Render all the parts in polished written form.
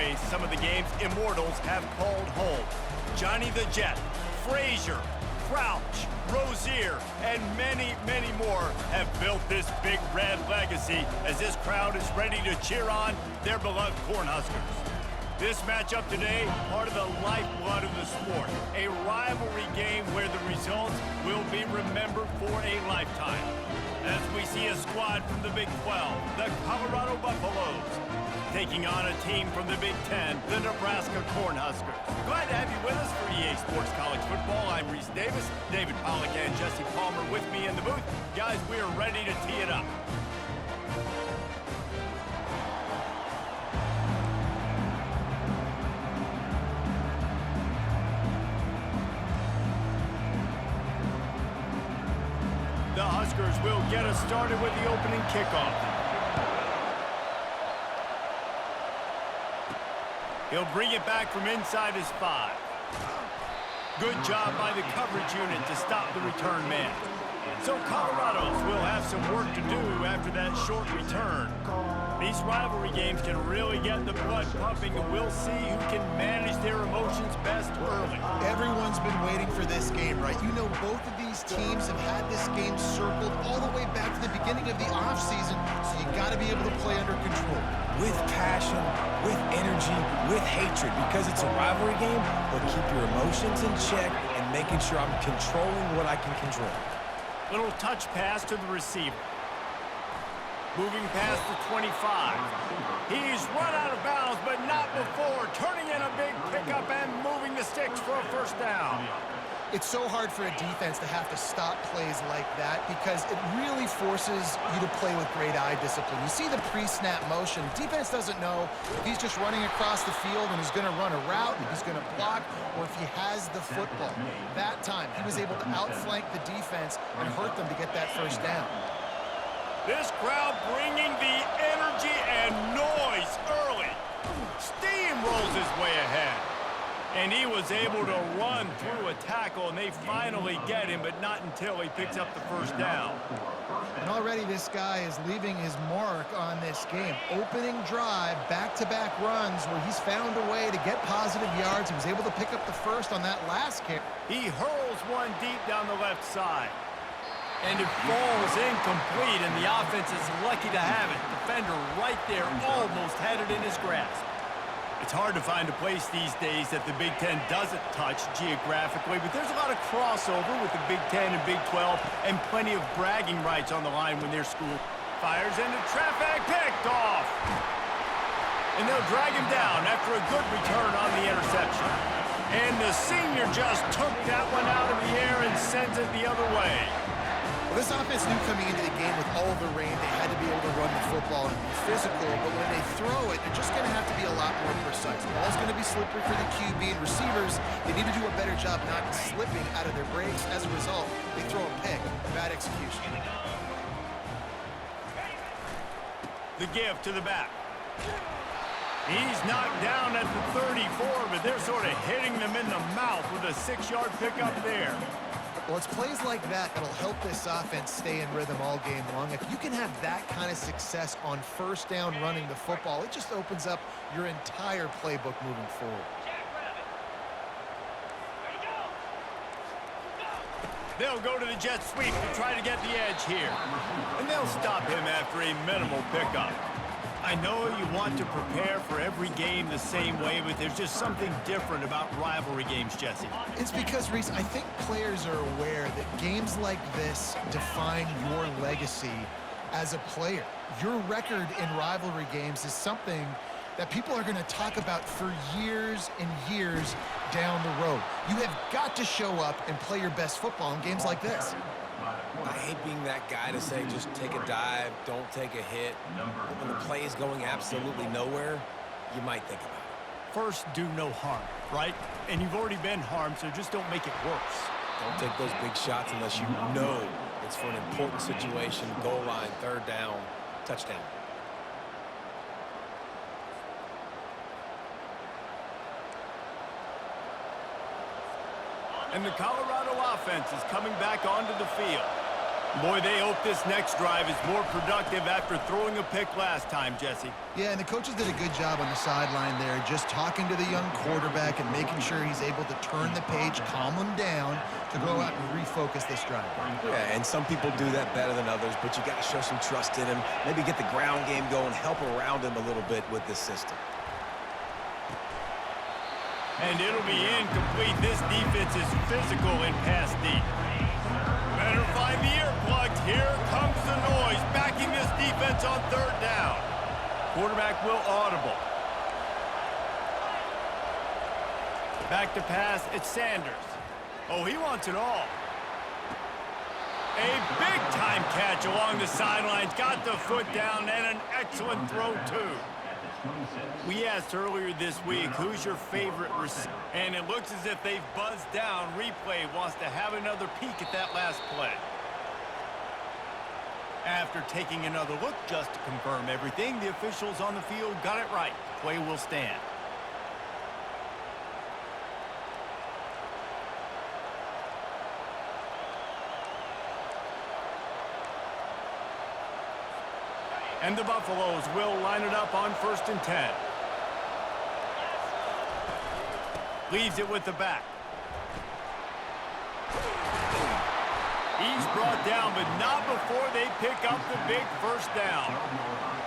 face some of the game's immortals have called home. Johnny the Jet, Frazier, Crouch, Rozier, and many, many more have built this Big Red legacy as this crowd is ready to cheer on their beloved Cornhuskers. This matchup today, part of the lifeblood of the sport, a rivalry game where the results will be remembered for a lifetime. As we see a squad from the Big 12, the Colorado Buffaloes, taking on a team from the Big 10, the Nebraska Cornhuskers. Glad to have you with us for EA Sports College Football. I'm Reese Davis, David Pollack and Jesse Palmer with me in the booth. Guys, we are ready to tee it up. The Huskers will get us started with the opening kickoff. He'll bring it back from inside his 5. Good job by the coverage unit to stop the return man. So Colorado's will have some work to do after that short return. These rivalry games can really get the blood pumping, and we'll see who can manage their emotions best early. Everyone's been waiting for this game, right? You know, both of these teams have had this game circled all the way back to the beginning of the offseason, so you got to be able to play under control. With passion, with energy, with hatred, because it's a rivalry game, but keep your emotions in check and making sure I'm controlling what I can control. Little touch pass to the receiver. Moving past the 25. He's run out of bounds, but not before turning in a big pickup and moving the sticks for a first down. It's so hard for a defense to have to stop plays like that because it really forces you to play with great eye discipline. You see the pre-snap motion. Defense doesn't know if he's just running across the field and he's going to run a route, if he's going to block, or if he has the football. That time, he was able to outflank the defense and hurt them to get that first down. This crowd bringing the energy and noise early. Steamrolls his way ahead. And he was able to run through a tackle, and they finally get him, but not until he picks up the first down. And already this guy is leaving his mark on this game. Opening drive, back-to-back runs where he's found a way to get positive yards. He was able to pick up the first on that last kick. He hurls one deep down the left side. And it falls incomplete, and the offense is lucky to have it. Defender right there almost had it in his grasp. It's hard to find a place these days that the Big Ten doesn't touch geographically, but there's a lot of crossover with the Big Ten and Big 12 and plenty of bragging rights on the line when their school fires into traffic, picked off. And they'll drag him down after a good return on the interception. And the senior just took that one out of the air and sends it the other way. Well, this offense knew coming into the game with all the rain, they had to be able to run the football and be physical, but when they throw it, they're just going to have to be a lot more precise. Ball's going to be slippery for the QB and receivers. They need to do a better job not slipping out of their breaks. As a result, they throw a pick. Bad execution. The give to the back. He's knocked down at the 34, but they're sort of hitting them in the mouth with a 6-yard pickup there. Well, it's plays like that that'll help this offense stay in rhythm all game long. If you can have that kind of success on first down running the football, it just opens up your entire playbook moving forward. They'll go to the jet sweep to try to get the edge here. And they'll stop him after a minimal pickup. I know you want to prepare for every game the same way, but there's just something different about rivalry games, Jesse. It's because, Reese, I think players are aware that games like this define your legacy as a player. Your record in rivalry games is something that people are going to talk about for years and years down the road. You have got to show up and play your best football in games like this. I hate being that guy to say just take a dive, don't take a hit. When the play is going absolutely nowhere, you might think about it. First, do no harm, right? And you've already been harmed, so just don't make it worse. Don't take those big shots unless you know it's for an important situation, goal line, third down, touchdown. And the Colorado offense is coming back onto the field. Boy, they hope this next drive is more productive after throwing a pick last time, Jesse. Yeah, and the coaches did a good job on the sideline there, just talking to the young quarterback and making sure he's able to turn the page, calm him down to go out and refocus this drive. Yeah, and some people do that better than others, but you got to show some trust in him, maybe get the ground game going, help around him a little bit with this system. And it'll be incomplete. This defense is physical in pass deep. Better find the earplugs. Here comes the noise, backing this defense on third down. Quarterback will audible. Back to pass, it's Sanders. Oh, he wants it all. A big-time catch along the sidelines. Got the foot down, and an excellent throw, too. We asked earlier this week, who's your favorite receiver? And it looks as if they've buzzed down. Replay wants to have another peek at that last play. After taking another look just to confirm everything, the officials on the field got it right. Play will stand. And the Buffaloes will line it up on 1st and 10. Leaves it with the back. He's brought down, but not before they pick up the big first down.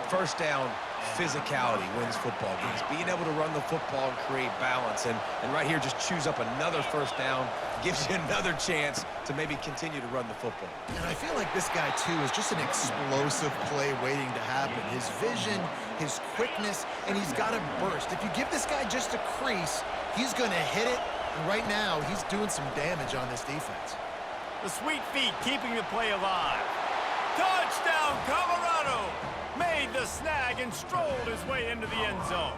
First down, physicality wins football games. Being able to run the football and create balance. And right here, just choose up another first down, gives you another chance to maybe continue to run the football. And I feel like this guy, too, is just an explosive play waiting to happen. His vision, his quickness, and he's got a burst. If you give this guy just a crease, he's going to hit it. And right now, he's doing some damage on this defense. The sweet feet keeping the play alive. Touchdown, Colorado! Made the snag and strolled his way into the end zone.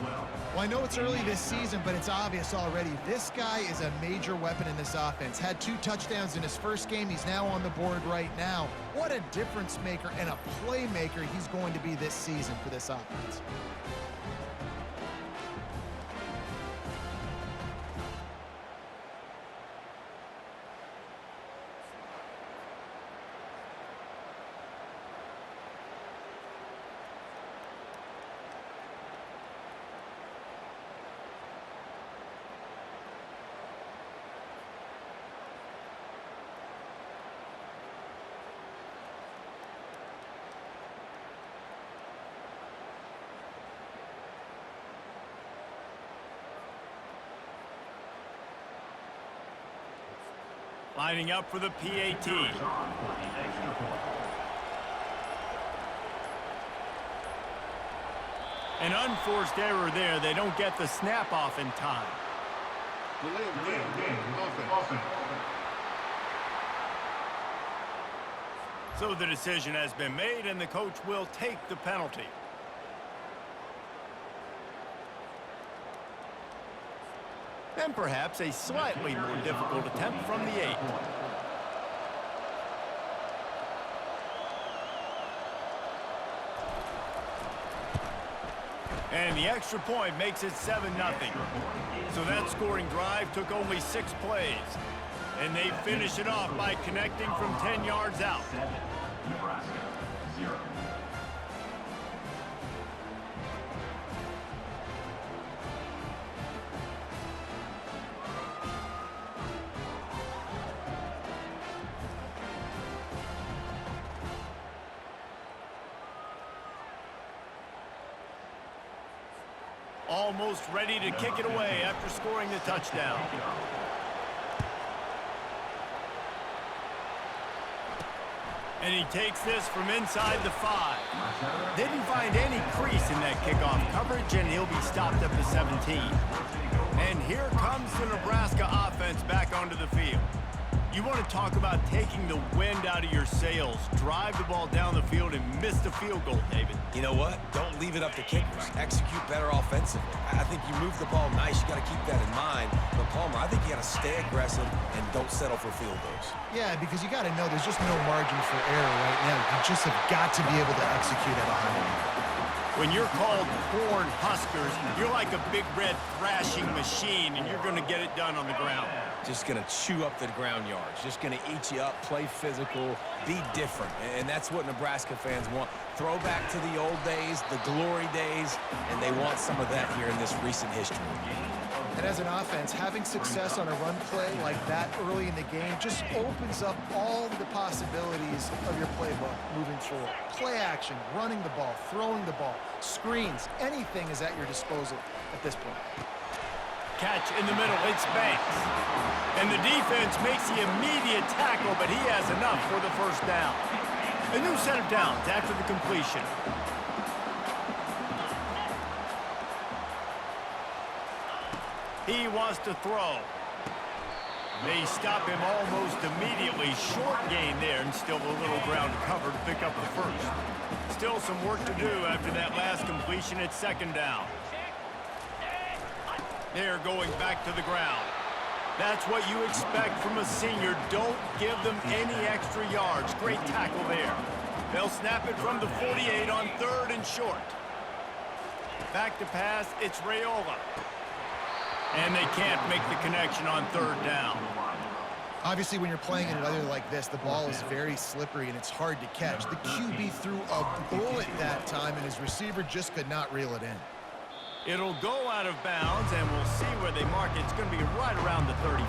Well, I know it's early this season, but it's obvious already. This guy is a major weapon in this offense. Had 2 touchdowns in his first game. He's now on the board right now. What a difference maker and a playmaker he's going to be this season for this offense. Lining up for the PAT. An unforced error there. They don't get the snap off in time. So the decision has been made, and the coach will take the penalty. And perhaps a slightly more difficult attempt from the 8. And the extra point makes it 7-0. So that scoring drive took only 6 plays. And they finish it off by connecting from 10 yards out. 7, Nebraska, 0. Almost ready to kick it away after scoring the touchdown. And he takes this from inside the 5. Didn't find any crease in that kickoff coverage, and he'll be stopped at the 17. And here comes the Nebraska offense back onto the field. You want to talk about taking the wind out of your sails. Drive the ball down the field and miss the field goal, David. You know what? Don't leave it up to kickers. Execute better offensively. I think you move the ball nice. You got to keep that in mind. But Palmer, I think you got to stay aggressive and don't settle for field goals. Yeah, because you got to know there's just no margin for error right now. You just have got to be able to execute at a high level. When you're called corn huskers, you're like a big red thrashing machine, and you're going to get it done on the ground. Just going to chew up the ground yards. Just going to eat you up, play physical, be different. And that's what Nebraska fans want. Throwback to the old days, the glory days, and they want some of that here in this recent history. And as an offense, having success on a run play like that early in the game just opens up all the possibilities of your playbook moving forward. Play action, running the ball, throwing the ball, screens, anything is at your disposal at this point. Catch in the middle, it's Banks. And the defense makes the immediate tackle, but he has enough for the first down. A new set of downs after the completion. He wants to throw. They stop him almost immediately. Short gain there, and still a little ground to cover to pick up the first. Still some work to do after that last completion at second down. They're going back to the ground. That's what you expect from a senior. Don't give them any extra yards. Great tackle there. They'll snap it from the 48 on 3rd and short. Back to pass, it's Raiola. And they can't make the connection on 3rd down. Obviously, when you're playing in it other like this, the ball is very slippery and it's hard to catch. The QB threw a bullet that time, and his receiver just could not reel it in. It'll go out of bounds, and we'll see where they mark it. It's going to be right around the 35.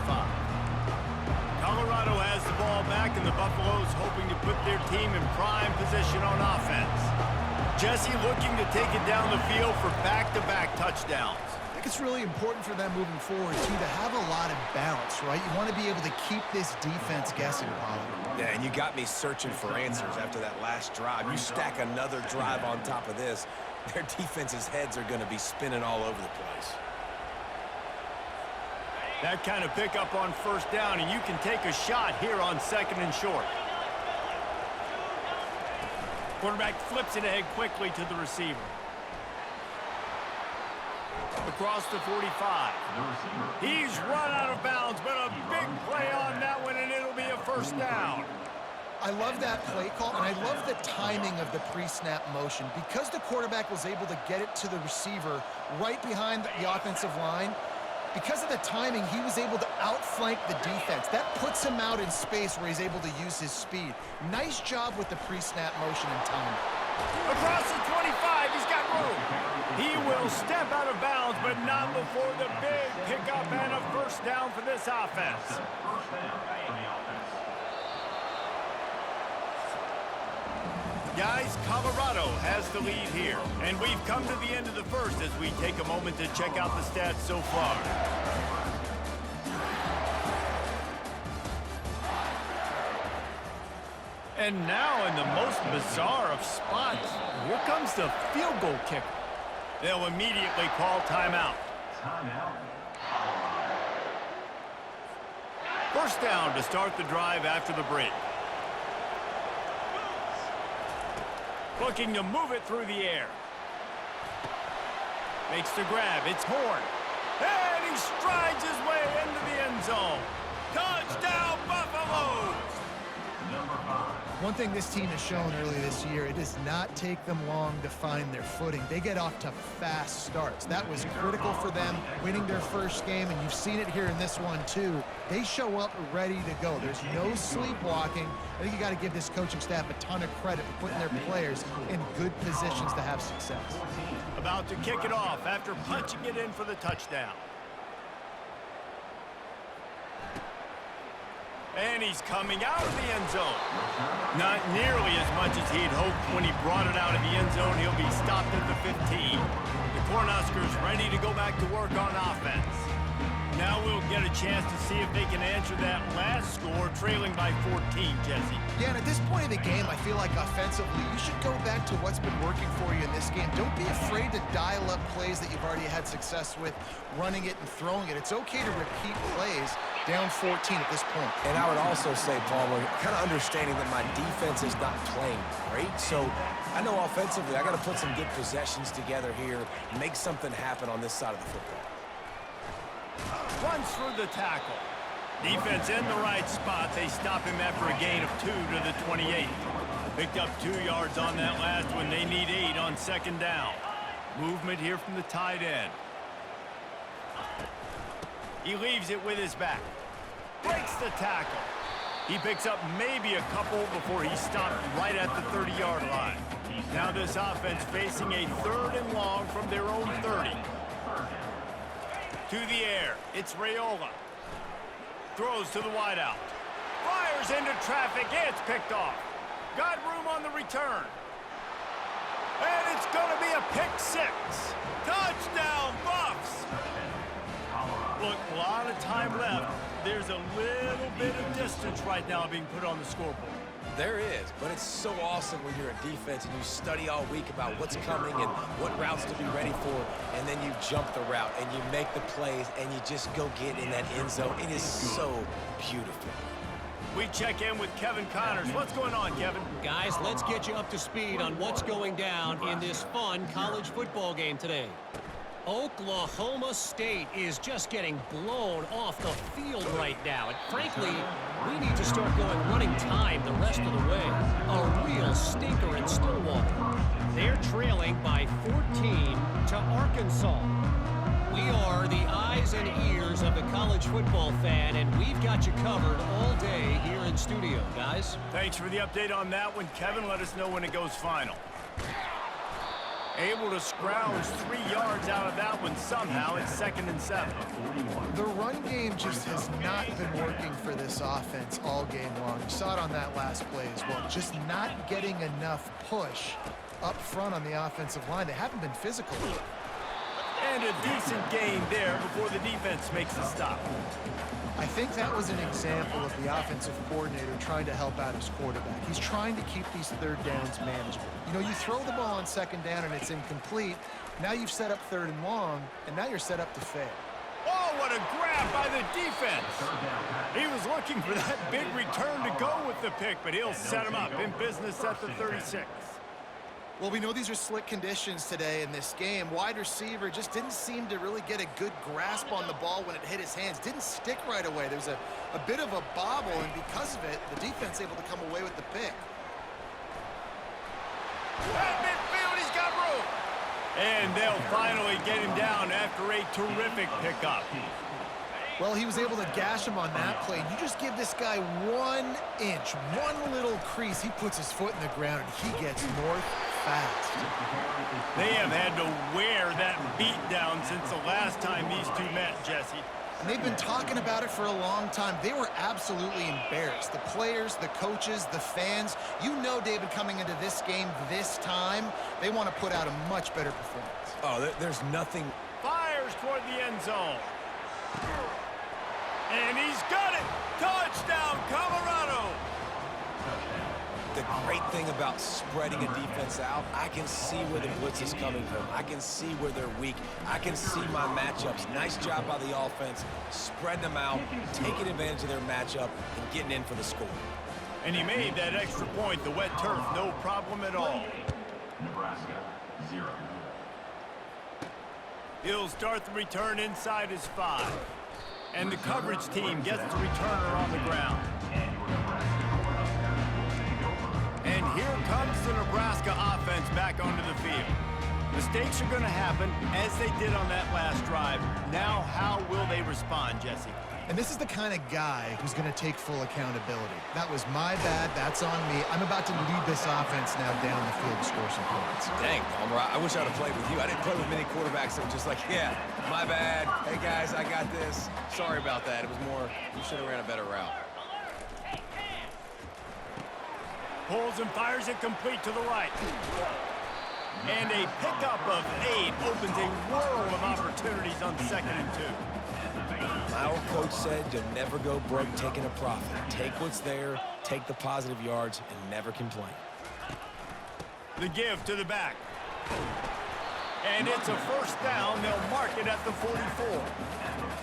Colorado has the ball back, and the Buffaloes hoping to put their team in prime position on offense. Jesse looking to take it down the field for back-to-back touchdowns. I think it's really important for them moving forward, too, to have a lot of balance, right? You want to be able to keep this defense guessing, Pollard. Yeah, and you got me searching for answers after that last drive. You stack another drive on top of this, their defense's heads are going to be spinning all over the place. That kind of pickup on first down, and you can take a shot here on 2nd and short. Quarterback flips it ahead quickly to the receiver. Across the 45. He's run out of bounds, but a big play on that one, and it'll be a first down. I love that play call, and I love the timing of the pre-snap motion. Because the quarterback was able to get it to the receiver right behind the offensive line, because of the timing, he was able to outflank the defense. That puts him out in space where he's able to use his speed. Nice job with the pre-snap motion and timing. Across the 25, he's got room. He will step out of bounds, but not before the big pickup and a first down for this offense. Guys, Colorado has the lead here, and we've come to the end of the first as we take a moment to check out the stats so far. And now in the most bizarre of spots, here comes the field goal kicker. They'll immediately call timeout. First down to start the drive after the break. Looking to move it through the air. Makes the grab. It's Horn. And he strides his way into the end zone. Touchdown, Buffaloes! One thing this team has shown earlier this year, it does not take them long to find their footing. They get off to fast starts. That was critical for them winning their first game, and you've seen it here in this one too. They show up ready to go. There's no sleepwalking. I think you got to give this coaching staff a ton of credit for putting their players in good positions to have success. About to kick it off after punching it in for the touchdown. And he's coming out of the end zone. Not nearly as much as he'd hoped when he brought it out of the end zone. He'll be stopped at the 15. The Cornhuskers ready to go back to work on offense. Now we'll get a chance to see if they can answer that last score, trailing by 14, Jesse. Yeah, and at this point in the game, I feel like offensively, you should go back to what's been working for you in this game. Don't be afraid to dial up plays that you've already had success with, running it and throwing it. It's okay to repeat plays down 14 at this point. And I would also say, Paul, we're kind of understanding that my defense is not playing great. So I know offensively, I got to put some good possessions together here, make something happen on this side of the football. Runs through the tackle. Defense in the right spot. They stop him after a gain of 2 to the 28. Picked up 2 yards on that last one. They need 8 on second down. Movement here from the tight end. He leaves it with his back. Breaks the tackle. He picks up maybe a couple before he stopped right at the 30-yard line. Now this offense facing a 3rd and long from their own 30. To the air, it's Raiola. Throws to the wideout. Fires into traffic, it's picked off. Got room on the return. And it's going to be a pick 6. Touchdown, Buffs! Look, a lot of time left. There's a little bit of distance right now being put on the scoreboard. There is, but it's so awesome when you're a defense and you study all week about what's coming and what routes to be ready for, and then you jump the route and you make the plays and you just go get in that end zone. It is so beautiful. We check in with Kevin Connors. What's going on, Kevin? Guys, let's get you up to speed on what's going down in this fun college football game today. Oklahoma State is just getting blown off the field right now. And frankly, we need to start going running time the rest of the way. A real stinker in Stillwater. They're trailing by 14 to Arkansas. We are the eyes and ears of the college football fan, and we've got you covered all day here in studio, guys. Thanks for the update on that one, Kevin. Let us know when it goes final. Able to scrounge 3 yards out of that one somehow. It's 2nd and 7. The run game just has not been working for this offense all game long. You saw it on that last play as well. Just not getting enough push up front on the offensive line. They haven't been physical. And a decent gain there before the defense makes a stop. I think that was an example of the offensive coordinator trying to help out his quarterback. He's trying to keep these 3rd downs manageable. You know, you throw the ball on 2nd down and it's incomplete. Now you've set up 3rd and long, and now you're set up to fail. Oh, what a grab by the defense. He was looking for that big return to go with the pick, but he'll set him up in business at the 36. Well, we know these are slick conditions today in this game. Wide receiver just didn't seem to really get a good grasp on the ball when it hit his hands. Didn't stick right away. There's a bit of a bobble, and because of it, the defense able to come away with the pick. At midfield, he's got room. And they'll finally get him down after a terrific pickup. Well, he was able to gash him on that play. You just give this guy 1 inch, one little crease. He puts his foot in the ground, and he gets north fast. They have had to wear that beat down since the last time these two met, Jesse. And they've been talking about it for a long time. They were absolutely embarrassed. The players, the coaches, the fans. You know, David, coming into this game this time, they want to put out a much better performance. Oh, there's nothing. Fires toward the end zone. And he's got it! Touchdown, Colorado! The great thing about spreading a defense out, I can see where the blitz is coming from. I can see where they're weak. I can see my matchups. Nice job by the offense, spreading them out, taking advantage of their matchup, and getting in for the score. And he made that extra point, the wet turf, no problem at all. Nebraska, 0. He'll start the return inside his 5. And the coverage team gets the returner on the ground. And here comes the Nebraska offense back onto the field. Mistakes are going to happen, as they did on that last drive. Now, how will they respond, Jesse? And this is the kind of guy who's going to take full accountability. That was my bad. That's on me. I'm about to lead this offense now down the field to score some points. Dang, Palmer, I wish I would have played with you. I didn't play with many quarterbacks that were just like, yeah, my bad. Hey, guys, I got this. Sorry about that. It was more, you should have ran a better route. Pulls and fires it complete to the right. And a pickup of 8 opens a world of opportunities on 2nd and 2. My old coach said you'll never go broke taking a profit. Take what's there, take the positive yards, and never complain. The give to the back. And it's a 1st down. They'll mark it at the 44.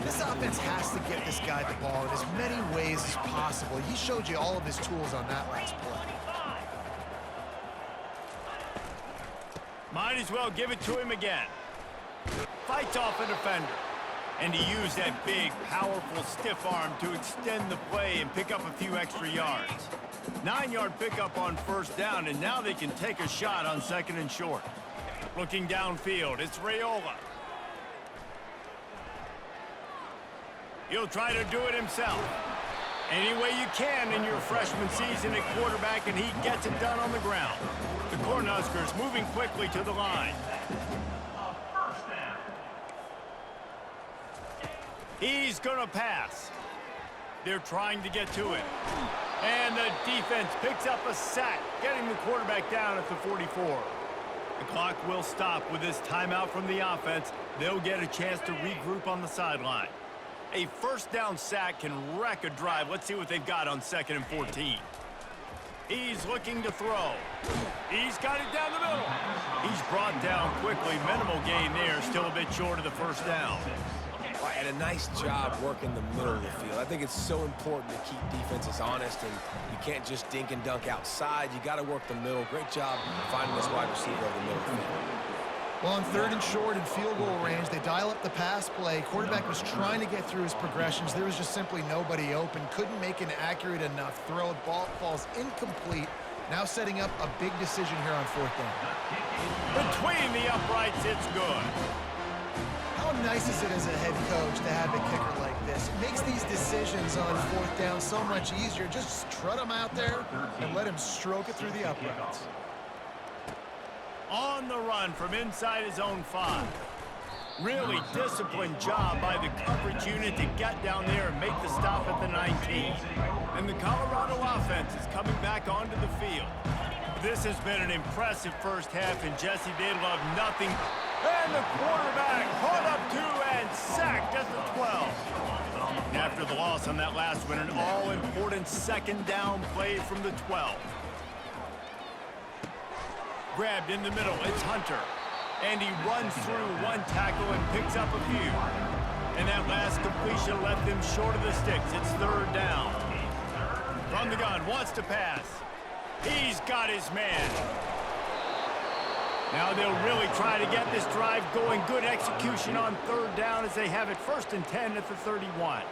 This offense has to get this guy the ball in as many ways as possible. He showed you all of his tools on that last play. Might as well give it to him again. Fights off a defender. And he used that big, powerful, stiff arm to extend the play and pick up a few extra yards. 9-yard pickup on first down, and now they can take a shot on 2nd and short. Looking downfield, it's Raiola. He'll try to do it himself. Any way you can in your freshman season at quarterback, and he gets it done on the ground. The Cornhuskers moving quickly to the line. He's going to pass. They're trying to get to it. And the defense picks up a sack, getting the quarterback down at the 44. The clock will stop with this timeout from the offense. They'll get a chance to regroup on the sideline. A first down sack can wreck a drive. Let's see what they've got on 2nd and 14. He's looking to throw. He's got it down the middle. He's brought down quickly. Minimal gain there, still a bit short of the first down. And a nice job working the middle of the field. I think it's so important to keep defenses honest, and you can't just dink and dunk outside. You got to work the middle. Great job finding this wide receiver over the middle of the field. Well, on 3rd and short and field goal range, they dial up the pass play. Quarterback was trying to get through his progressions. There was just simply nobody open. Couldn't make an accurate enough throw. Ball falls incomplete. Now setting up a big decision here on 4th down. Between the uprights, it's good. How nice is it as a head coach to have a kicker like this? It makes these decisions on 4th down so much easier. Just strut him out there and let him stroke it through the uprights. On the run from inside his own 5. Really disciplined job by the coverage unit to get down there and make the stop at the 19. And the Colorado offense is coming back onto the field. This has been an impressive first half, and Jesse, they love nothing. And the quarterback caught up 2 and sacked at the 12. After the loss on that last one, an all-important 2nd down play from the 12. Grabbed in the middle, it's Hunter. And he runs through 1 tackle and picks up a few. And that last completion left him short of the sticks. It's 3rd down. From the gun, wants to pass. He's got his man. Now they'll really try to get this drive going. Good execution on 3rd down as they have it 1st and 10 at the 31.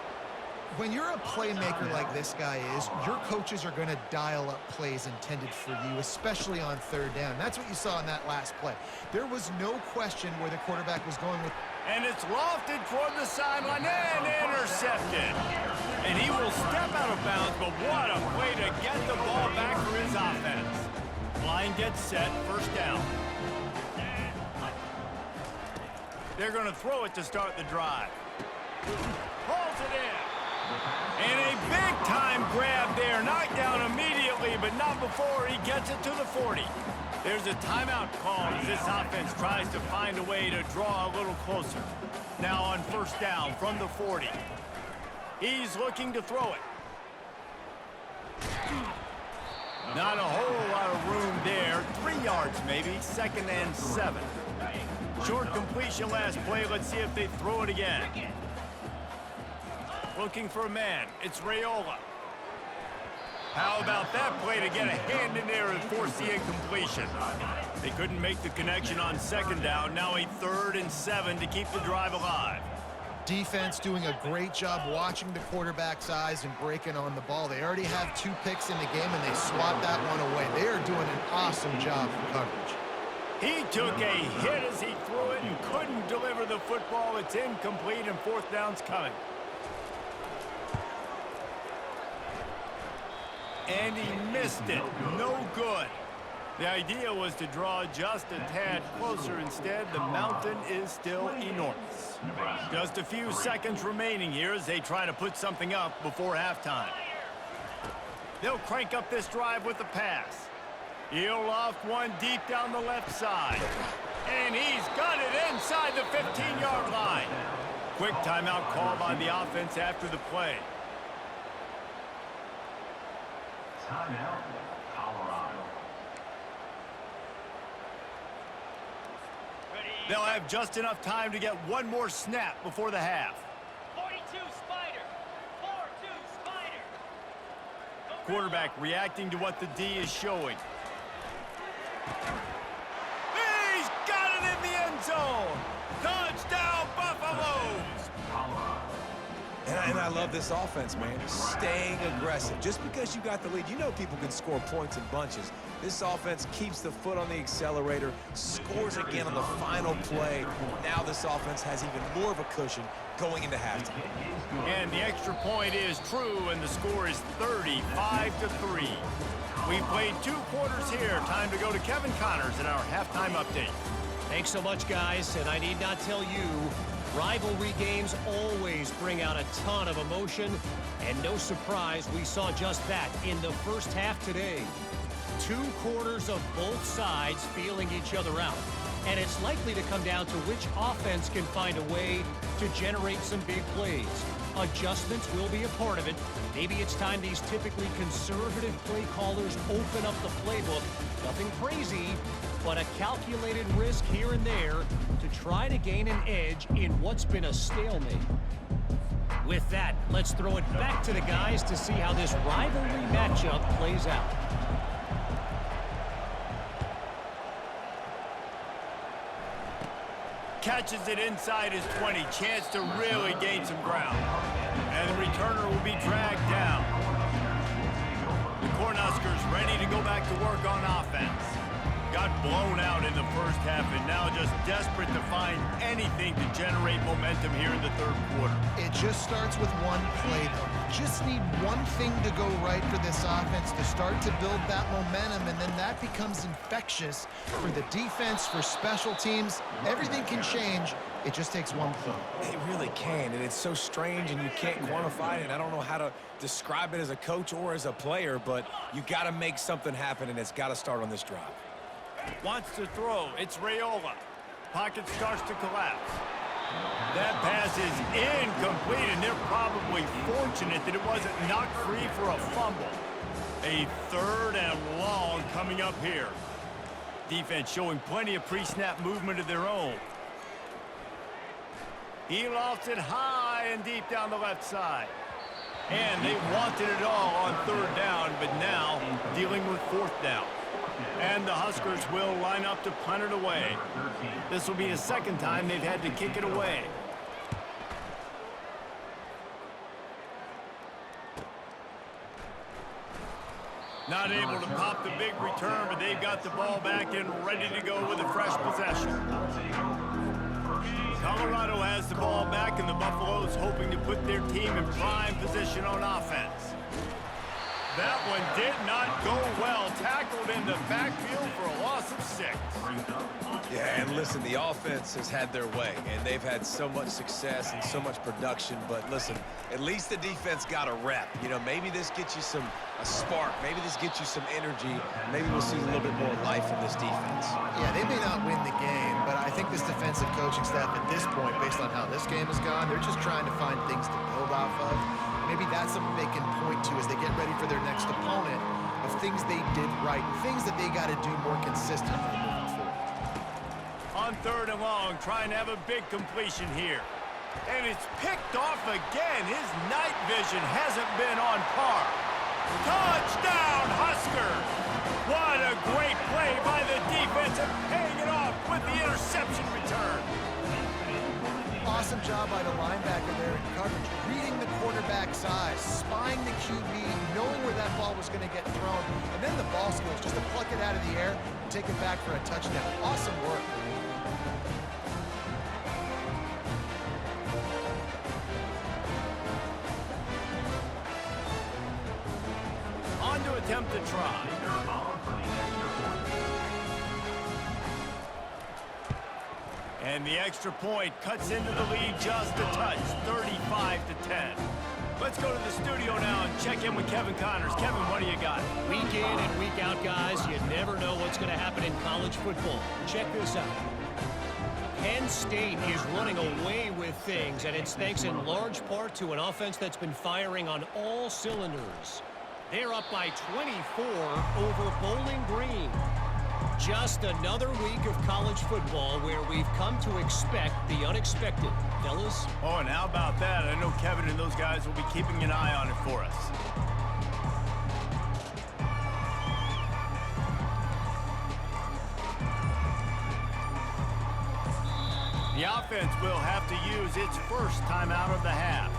When you're a playmaker like this guy is, your coaches are going to dial up plays intended for you, especially on 3rd down. That's what you saw in that last play. There was no question where the quarterback was going with. And it's lofted toward the sideline and intercepted. And he will step out of bounds, but what a play to get the ball back for his offense. Line gets set, 1st down. They're going to throw it to start the drive. Pulls it in. And a big-time grab there. Knocked down immediately, but not before he gets it to the 40. There's a timeout call as this offense tries to find a way to draw a little closer. Now on 1st down from the 40. He's looking to throw it. Not a whole lot of room there. 3 yards maybe, 2nd and 7. Short completion last play. Let's see if they throw it again. Looking for a man. It's Raiola. How about that play to get a hand in there and force the incompletion? They couldn't make the connection on 2nd down. Now a 3rd and 7 to keep the drive alive. Defense doing a great job watching the quarterback's eyes and breaking on the ball. They already have 2 picks in the game, and they swat that one away. They are doing an awesome job for coverage. He took a hit as he threw it and couldn't deliver the football. It's incomplete, and 4th down's coming. And he missed it. No good. The idea was to draw just a tad closer. Instead, the mountain is still enormous. Just a few seconds remaining here as they try to put something up before halftime. They'll crank up this drive with the pass. He'll loft one deep down the left side. And he's got it inside the 15-yard line. Quick timeout call by the offense after the play. Timeout, Colorado. They'll have just enough time to get one more snap before the half. 42 Spider. 4-2 Spider. Quarterback reacting to what the D is showing. He's got it in the end zone. Touchdown, Buffaloes. And I love this offense, man. Staying aggressive. Just because you got the lead, you know people can score points in bunches. This offense keeps the foot on the accelerator, scores again on the final play. Now this offense has even more of a cushion going into halftime. And the extra point is true, and the score is 35-3. We've played 2 quarters here. Time to go to Kevin Connors in our halftime update. Thanks so much, guys, and I need not tell you, rivalry games always bring out a ton of emotion, and no surprise, we saw just that in the first half today. 2 quarters of both sides feeling each other out, and it's likely to come down to which offense can find a way to generate some big plays. Adjustments will be a part of it. Maybe it's time these typically conservative play callers open up the playbook. Nothing crazy, but a calculated risk here and there to try to gain an edge in what's been a stalemate. With that, let's throw it back to the guys to see how this rivalry matchup plays out. Catches it inside his 20. Chance to really gain some ground. And the returner will be dragged down. The Cornhuskers ready to go back to work on offense. Got blown out in the first half and now just desperate to find anything to generate momentum here in the third quarter. It just starts with one play, though. Just need one thing to go right for this offense to start to build that momentum, and then that becomes infectious for the defense, for special teams. Everything can change. It just takes one play. It really can, and it's so strange, and you can't quantify it, and I don't know how to describe it as a coach or as a player, but you got to make something happen, and it's got to start on this drive. Wants to throw. It's Raiola. Pocket starts to collapse. That pass is incomplete, and they're probably fortunate that it wasn't knocked free for a fumble. A 3rd and long coming up here. Defense showing plenty of pre-snap movement of their own. He lofts it high and deep down the left side. And they wanted it all on 3rd down, but now dealing with 4th down. And the Huskers will line up to punt it away. This will be the 2nd time they've had to kick it away. Not able to pop the big return, but they've got the ball back and ready to go with a fresh possession. Colorado has the ball back, and the Buffaloes hoping to put their team in prime position on offense. That one did not go well. Tackled in the backfield for a loss of 6. Yeah, and listen, the offense has had their way, and they've had so much success and so much production. But listen, at least the defense got a rep. You know, maybe this gets you a spark. Maybe this gets you some energy. Maybe we'll see a little bit more life from this defense. Yeah, they may not win the game, but I think this defensive coaching staff at this point, based on how this game has gone, they're just trying to find things to build off of. Maybe that's something they can point to as they get ready for their next opponent, of things they did right, things that they got to do more consistently moving forward. On 3rd and long, trying to have a big completion here. And it's picked off again. His night vision hasn't been on par. Touchdown, Huskers! What a great play by the defense and paying it off with the interception return. Awesome job by the linebacker there in coverage, reading the quarterback's eyes, spying the QB, knowing where that ball was going to get thrown, and then the ball skills just to pluck it out of the air and take it back for a touchdown. Awesome work. On to attempt to try. And the extra point cuts into the lead just a touch, 35-10. Let's go to the studio now and check in with Kevin Connors. Kevin, what do you got? Week in and week out, guys, you never know what's going to happen in college football. Check this out. Penn State is running away with things, and it's thanks in large part to an offense that's been firing on all cylinders. They're up by 24 over Bowling Green. Just another week of college football where we've come to expect the unexpected. Fellas? Oh, and how about that? I know Kevin and those guys will be keeping an eye on it for us. The offense will have to use its first timeout of the half.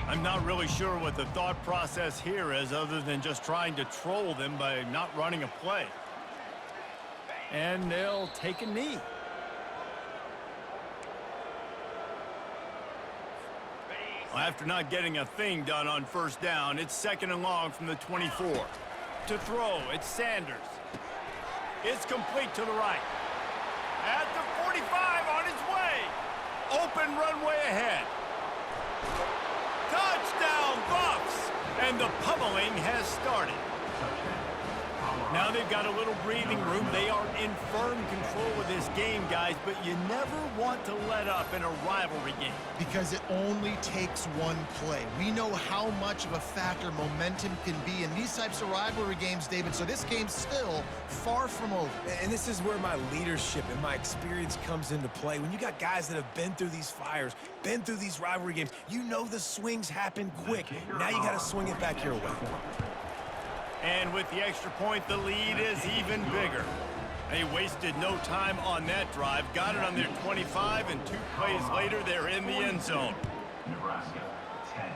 I'm not really sure what the thought process here is other than just trying to troll them by not running a play. And they'll take a knee. Well, after not getting a thing done on first down, it's 2nd and long from the 24. To throw, it's Sanders. It's complete to the right. At the 45 on its way. Open runway ahead. Touchdown, Buffs! And the pummeling has started. Now they've got a little breathing room. They are in firm control of this game, guys, but you never want to let up in a rivalry game. Because it only takes one play. We know how much of a factor momentum can be in these types of rivalry games, David, so this game's still far from over. And this is where my leadership and my experience comes into play. When you got guys that have been through these fires, been through these rivalry games, you know the swings happen quick. Now you got to swing it back your way. And with the extra point, the lead is even bigger. They wasted no time on that drive. Got it on their 25, and 2 plays later, they're in the end zone. Nebraska, 10.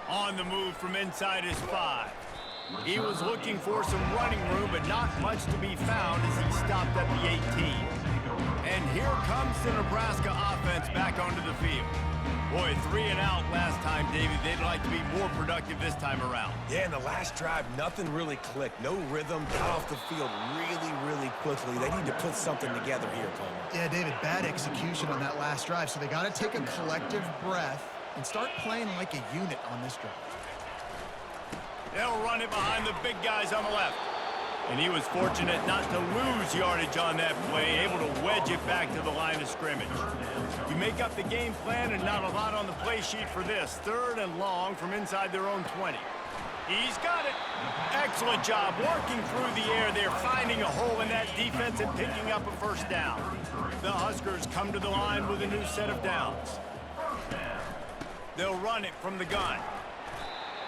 On the move from inside his 5. He was looking for some running room, but not much to be found as he stopped at the 18. And here comes the Nebraska offense back onto the field. Boy, 3 and out last time, David. They'd like to be more productive this time around. Yeah, in the last drive, nothing really clicked. No rhythm, got off the field really quickly. They need to put something together here, Palmer. Yeah, David, bad execution on that last drive, so they got to take a collective breath and start playing like a unit on this drive. They'll run it behind the big guys on the left. And he was fortunate not to lose yardage on that play, able to wedge it back to the line of scrimmage. You make up the game plan and not a lot on the play sheet for this. 3rd and long from inside their own 20. He's got it. Excellent job working through the air. They're finding a hole in that defense and picking up a first down. The Huskers come to the line with a new set of downs. They'll run it from the gun.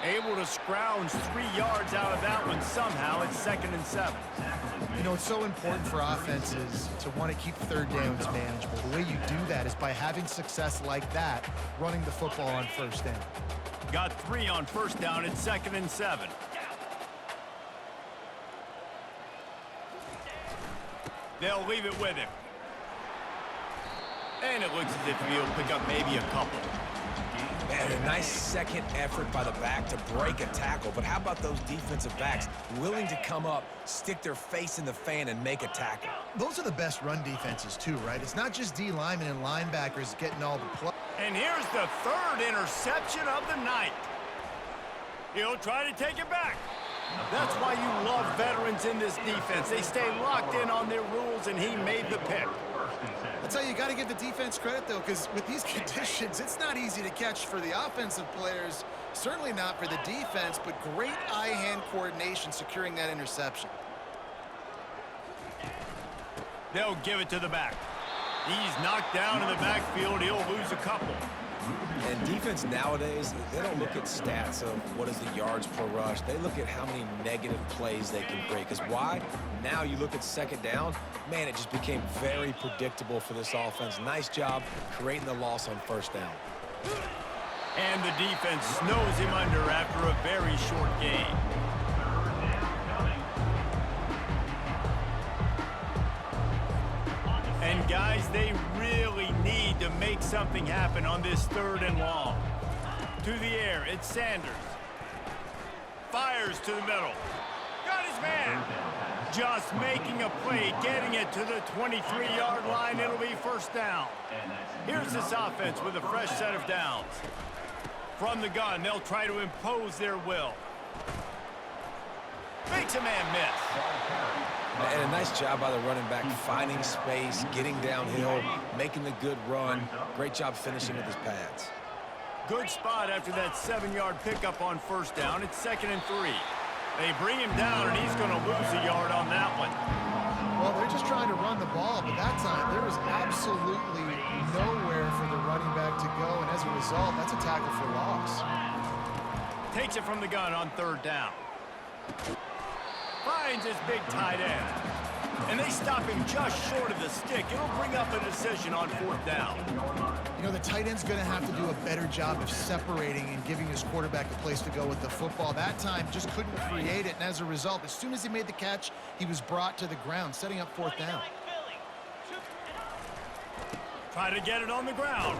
Able to scrounge 3 yards out of that one somehow. It's 2nd and 7. You know, it's so important for offenses to want to keep 3rd downs manageable. The way you do that is by having success like that, running the football on first down. Got 3 on first down. It's 2nd and 7. They'll leave it with him. And it looks as if he'll pick up maybe a couple. Man, a nice second effort by the back to break a tackle. But how about those defensive backs willing to come up, stick their face in the fan, and make a tackle? Those are the best run defenses, too, right? It's not just D linemen and linebackers getting all the play. And here's the 3rd interception of the night. He'll try to take it back. That's why you love veterans in this defense. They stay locked in on their rules, and he made the pick. That's how you got to give the defense credit, though, because with these conditions, it's not easy to catch for the offensive players, certainly not for the defense, but great eye-hand coordination securing that interception. They'll give it to the back. He's knocked down in the backfield. He'll lose a couple. And defense nowadays, they don't look at stats of what is the yards per rush. They look at how many negative plays they can break. Because why? Now you look at 2nd down, man, it just became very predictable for this offense. Nice job creating the loss on first down. And the defense snows him under after a very short gain. And guys, they really need to make something happen on this 3rd and long. To the air, it's Sanders. Fires to the middle. Got his man. Just making a play, getting it to the 23-yard line. It'll be first down. Here's this offense with a fresh set of downs. From the gun, they'll try to impose their will. Makes a man miss. And a nice job by the running back, finding space, getting downhill, making the good run. Great job finishing with his pads. Good spot after that 7-yard pickup on first down. It's 2nd and 3. They bring him down, and he's going to lose a yard on that one. Well, they're just trying to run the ball, but that time there was absolutely nowhere for the running back to go, and as a result, that's a tackle for loss. Takes it from the gun on 3rd down. Finds his big tight end. And they stop him just short of the stick. It'll bring up a decision on 4th down. You know, the tight end's going to have to do a better job of separating and giving his quarterback a place to go with the football. That time just couldn't create it, and as a result, as soon as he made the catch, he was brought to the ground, setting up 4th down. Try to get it on the ground.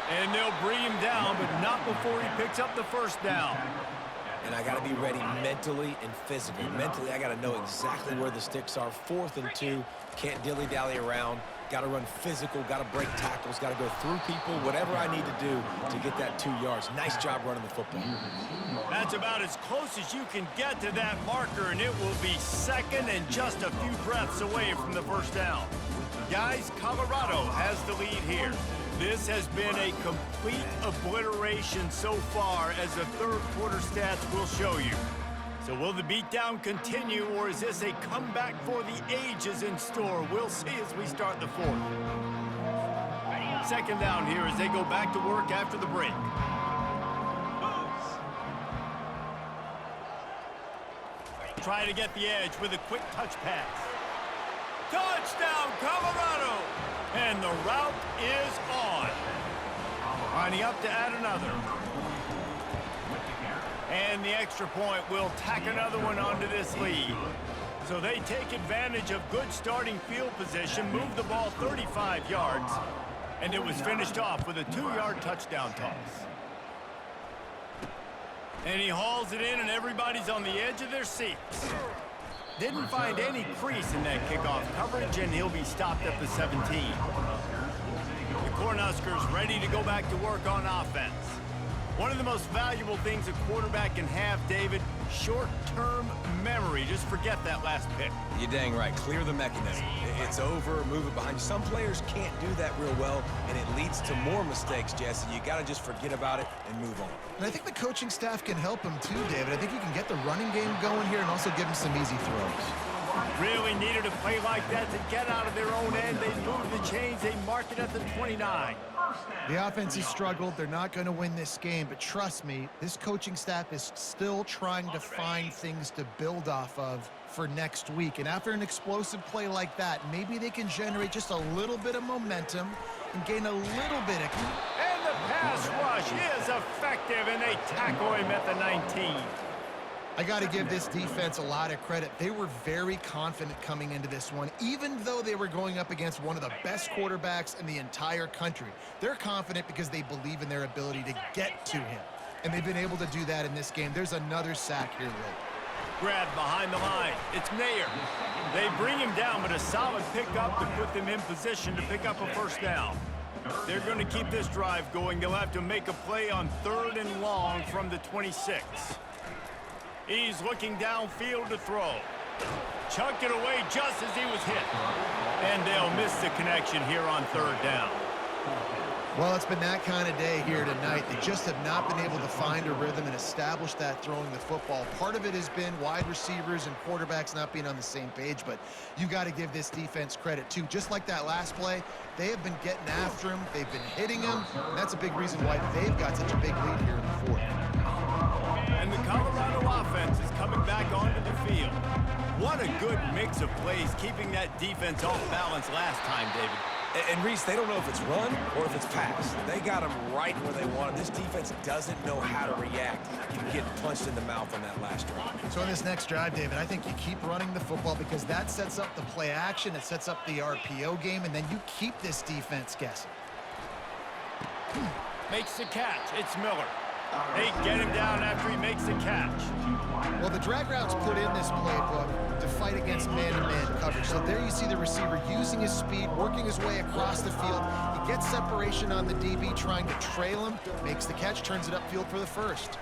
And they'll bring him down, but not before he picks up the 1st down. And I got to be ready mentally and physically. Mentally, I got to know exactly where the sticks are. 4th and 2. Can't dilly-dally around. Got to run physical. Got to break tackles. Got to go through people. Whatever I need to do to get that 2 yards. Nice job running the football. That's about as close as you can get to that marker, and it will be 2nd and just a few breaths away from the 1st down. Guys, Colorado has the lead here. This has been a complete obliteration so far, as the 3rd quarter stats will show you. So will the beatdown continue, or is this a comeback for the ages in store? We'll see as we start the 4th. 2nd down here as they go back to work after the break. Try to get the edge with a quick touch pass. Touchdown, Colorado! And the route is on. Lining up to add another. And the extra point will tack another one onto this lead. So they take advantage of good starting field position, move the ball 35 yards, and it was finished off with a 2-yard touchdown toss. And he hauls it in, and everybody's on the edge of their seats. Didn't find any crease in that kickoff coverage, and he'll be stopped at the 17. The Cornhuskers ready to go back to work on offense. One of the most valuable things a quarterback can have, David, short-term memory. Just forget that last pick. You're dang right. Clear the mechanism. It's over, move it behind you. Some players can't do that real well, and it leads to more mistakes, Jesse. You got to just forget about it and move on. And I think the coaching staff can help him too, David. I think you can get the running game going here and also give him some easy throws. Really needed a play like that to get out of their own end. They move the chains. They mark it at the 29. The offense has struggled. They're not going to win this game, but trust me, this coaching staff is still trying to find things to build off of for next week. And after an explosive play like that, maybe they can generate just a little bit of momentum and gain a little bit of... And the pass rush is effective, and they tackle him at the 19. I got to give this defense a lot of credit. They were very confident coming into this one, even though they were going up against one of the best quarterbacks in the entire country. They're confident because they believe in their ability to get to him, and they've been able to do that in this game. There's another sack here late. Grab behind the line. It's Nair. They bring him down, but a solid pickup to put them in position to pick up a 1st down. They're going to keep this drive going. They'll have to make a play on 3rd and long from the 26. He's looking downfield to throw. Chucked it away just as he was hit. And they'll miss the connection here on 3rd down. Well, it's been that kind of day here tonight. They just have not been able to find a rhythm and establish that throwing the football. Part of it has been wide receivers and quarterbacks not being on the same page, but you got to give this defense credit too. Just like that last play, they have been getting after him. They've been hitting him, and that's a big reason why they've got such a big lead here in the 4th. And the Colorado offense is coming back onto the field. What a good mix of plays, keeping that defense off balance last time, David. And Reese, they don't know if it's run or if it's pass. They got them right where they want them. This defense doesn't know how to react to getting punched in the mouth on that last drive. So in this next drive, David, I think you keep running the football because that sets up the play action, it sets up the RPO game, and then you keep this defense guessing. Makes the catch. It's Miller. They get him down after he makes the catch. Well, the drag route's put in this playbook to fight against man-to-man coverage. So there you see the receiver using his speed, working his way across the field. He gets separation on the DB, trying to trail him, makes the catch, turns it upfield for the 1st.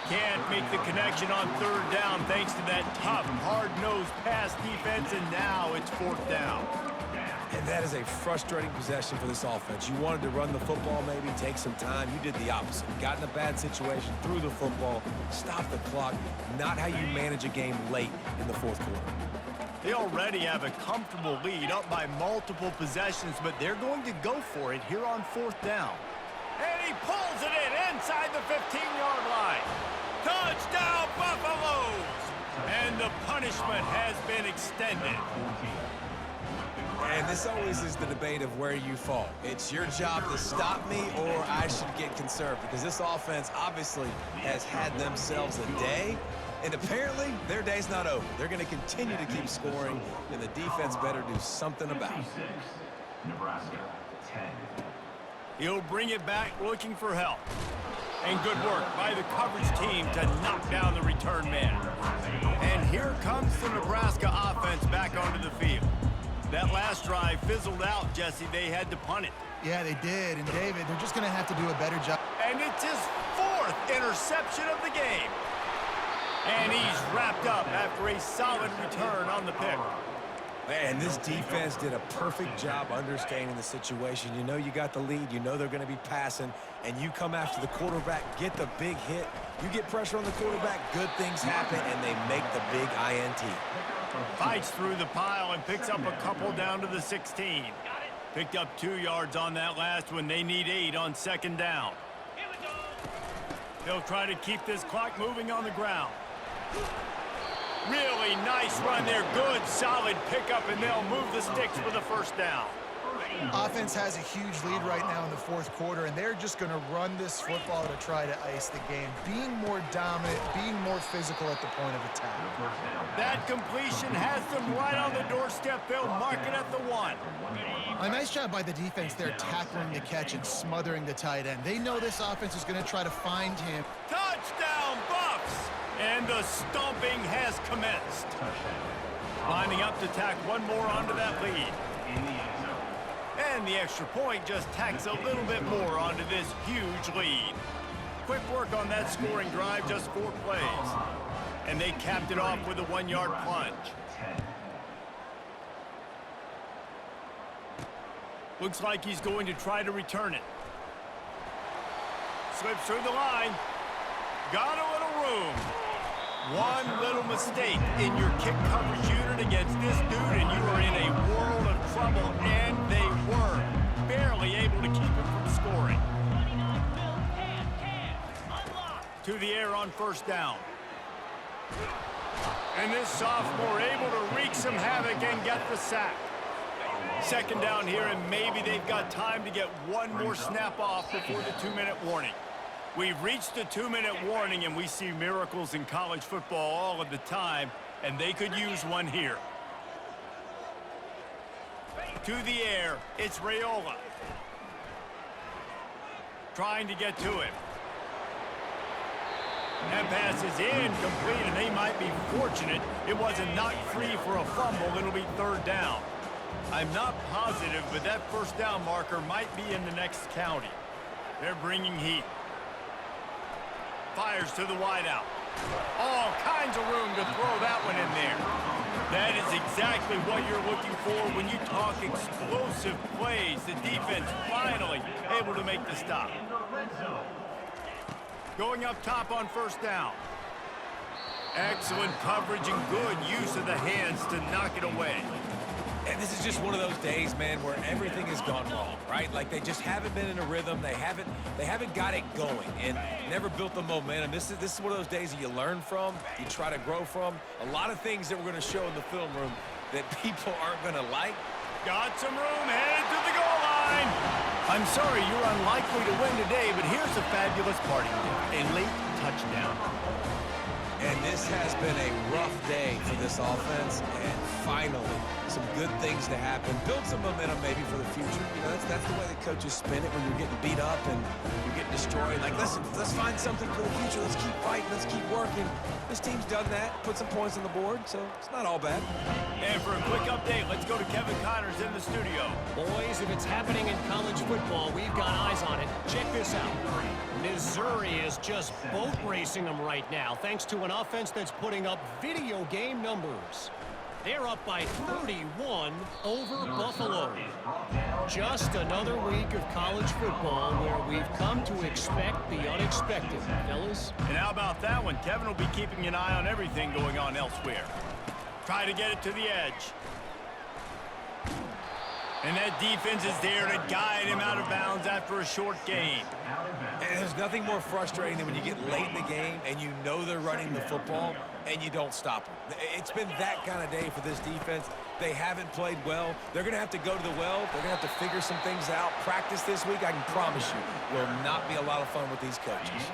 Can't make the connection on 3rd down thanks to that tough, hard-nosed pass defense, and now it's 4th down. And that is a frustrating possession for this offense. You wanted to run the football, maybe take some time. You did the opposite. Got in a bad situation, threw the football, stopped the clock. Not how you manage a game late in the 4th quarter. They already have a comfortable lead up by multiple possessions, but they're going to go for it here on 4th down. And he pulls it in inside the 15-yard line. Touchdown, Buffaloes! And the punishment has been extended. And this always is the debate of where you fall. It's your job to stop me or I should get conserved, because this offense obviously has had themselves a day, and apparently their day's not over. They're going to continue to keep scoring, and the defense better do something about it. Nebraska 10. He'll bring it back looking for help. And good work by the coverage team to knock down the return man. And here comes the Nebraska offense back onto the field. That last drive fizzled out, Jesse. They had to punt it. Yeah, they did. And, David, they're just going to have to do a better job. And it's his 4th interception of the game. And he's wrapped up after a solid return on the pick. Man, this defense did a perfect job understanding the situation. You know you got the lead. You know they're going to be passing. And you come after the quarterback, get the big hit. You get pressure on the quarterback, good things happen, and they make the big INT. Fights through the pile and picks up a couple down to the 16. Picked up 2 yards on that last one. They need 8 on 2nd down. Here we go. They'll try to keep this clock moving on the ground. Really nice run there. Good, solid pickup, and they'll move the sticks for the 1st down. Offense has a huge lead right now in the 4th quarter, and they're just going to run this football to try to ice the game. Being more dominant, being more physical at the point of attack. That completion has them right on the doorstep. They'll mark it at the 1. A nice job by the defense there, tackling the catch and smothering the tight end. They know this offense is going to try to find him. Touchdown, Buffs! And the stomping has commenced. Lining up to tack one more onto that lead. And the extra point just tacks a little bit more onto this huge lead. Quick work on that scoring drive, just 4 plays. And they capped it off with a 1-yard plunge. Looks like he's going to try to return it. Slips through the line. Got a little room. One little mistake in your kick coverage unit against this dude, and you are in a world of trouble, and they were barely able to keep him from scoring. To the air on 1st down. And this sophomore able to wreak some havoc and get the sack. 2nd down here, and maybe they've got time to get one more snap off before the 2-minute warning. We've reached the 2-minute warning, and we see miracles in college football all of the time, and they could use one here. To the air, it's Raiola. Trying to get to him. That pass is incomplete, and they might be fortunate it wasn't knocked free for a fumble. It'll be 3rd down. I'm not positive, but that 1st down marker might be in the next county. They're bringing heat. Fires to the wideout. All kinds of room to throw that one in there. That is exactly what you're looking for when you talk explosive plays. The defense finally able to make the stop. Going up top on 1st down. Excellent coverage and good use of the hands to knock it away. And this is just one of those days, man, where everything has gone wrong, right? Like they just haven't been in a rhythm. They haven't got it going and never built the momentum. This is one of those days that you learn from, you try to grow from. A lot of things that we're going to show in the film room that people aren't going to like. Got some room, headed to the goal line. I'm sorry you're unlikely to win today, but here's a fabulous parting gift, a late touchdown. And this has been a rough day for this offense, and finally, some good things to happen. Build some momentum maybe for the future. You know, that's the way the coaches spin it when you're getting beat up and you're getting destroyed. Like, listen, let's find something for the future. Let's keep fighting. Let's keep working. This team's done that, put some points on the board, so it's not all bad. And for a quick update, let's go to Kevin Connors in the studio. Boys, if it's happening in college football, we've got eyes on it. Check this out. Missouri is just boat racing them right now, thanks to an offense that's putting up video game numbers. They're up by 31 over Buffalo. Just another week of college football where we've come to expect the unexpected, fellas. And how about that one? Kevin will be keeping an eye on everything going on elsewhere. Try to get it to the edge. And that defense is there to guide him out of bounds after a short gain. And there's nothing more frustrating than when you get late in the game and you know they're running the football and you don't stop them. It's been that kind of day for this defense. They haven't played well. They're going to have to go to the well. They're going to have to figure some things out. Practice this week, I can promise you, will not be a lot of fun with these coaches.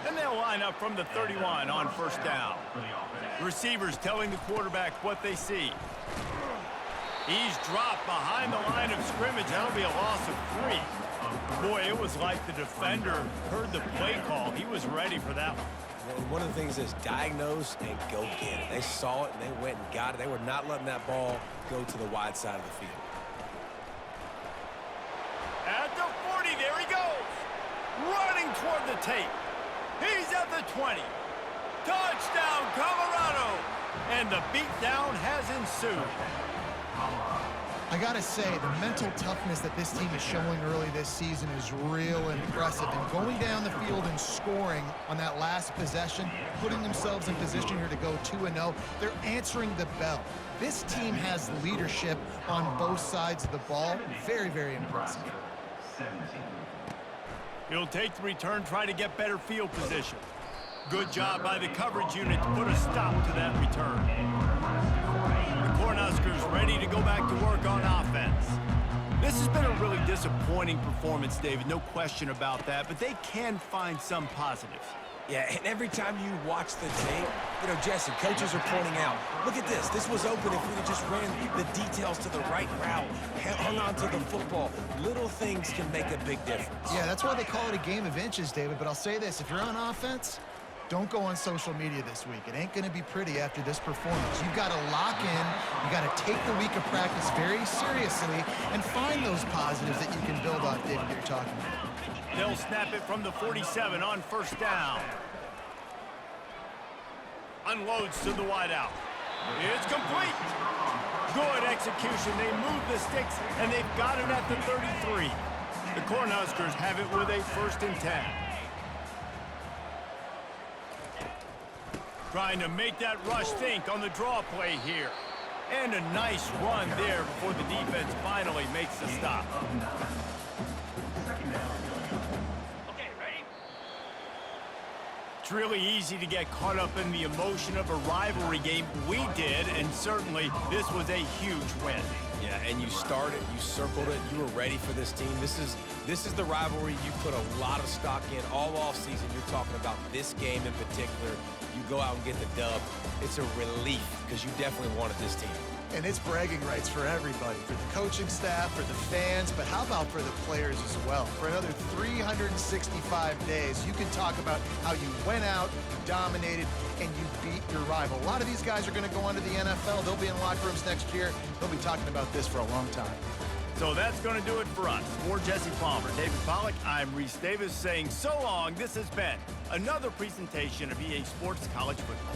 And they'll line up from the 31 on first down. Receivers telling the quarterback what they see. He's dropped behind the line of scrimmage. That'll be a loss of 3. Boy, it was like the defender heard the play call. He was ready for that one. And one of the things is diagnose and go get it. They saw it and they went and got it. They were not letting that ball go to the wide side of the field. At the 40, there he goes. Running toward the tape. He's at the 20. Touchdown, Colorado. And the beatdown has ensued. I gotta say, the mental toughness that this team is showing early this season is real impressive. And going down the field and scoring on that last possession, putting themselves in position here to go 2-0, they're answering the bell. This team has leadership on both sides of the ball. Very, very impressive. He'll take the return, try to get better field position. Good job by the coverage unit to put a stop to that return. The Cornhuskers ready to go back to work on offense. This has been a really disappointing performance, David, no question about that, but they can find some positives. Yeah, and every time you watch the tape, you know, Jesse, coaches are pointing out, look at this. This was open if we had just ran the details to the right route, hung on to the football. Little things can make a big difference. Yeah, that's why they call it a game of inches, David. But I'll say this, if you're on offense, don't go on social media this week. It ain't going to be pretty after this performance. You've got to lock in. You got to take the week of practice very seriously and find those positives that you can build off, David, that you're talking about. They'll snap it from the 47 on first down. Unloads to the wideout. It's complete. Good execution. They move the sticks, and they've got it at the 33. The Cornhuskers have it with a 1st and 10. Trying to make that rush think on the draw play here. And a nice run there before the defense finally makes the stop. Okay, ready? It's really easy to get caught up in the emotion of a rivalry game. We did, and certainly this was a huge win. Yeah, and you started, you circled it, you were ready for this team. This is the rivalry you put a lot of stock in all offseason. You're talking about this game in particular. You go out and get the dub. It's a relief because you definitely wanted this team. And it's bragging rights for everybody, for the coaching staff, for the fans, but how about for the players as well? For another 365 days, you can talk about how you went out, you dominated, and you beat your rival. A lot of these guys are going to go on to the NFL. They'll be in locker rooms next year. They'll be talking about this for a long time. So that's going to do it for us. For Jesse Palmer, David Pollack, I'm Reese Davis saying so long. This has been another presentation of EA Sports College Football.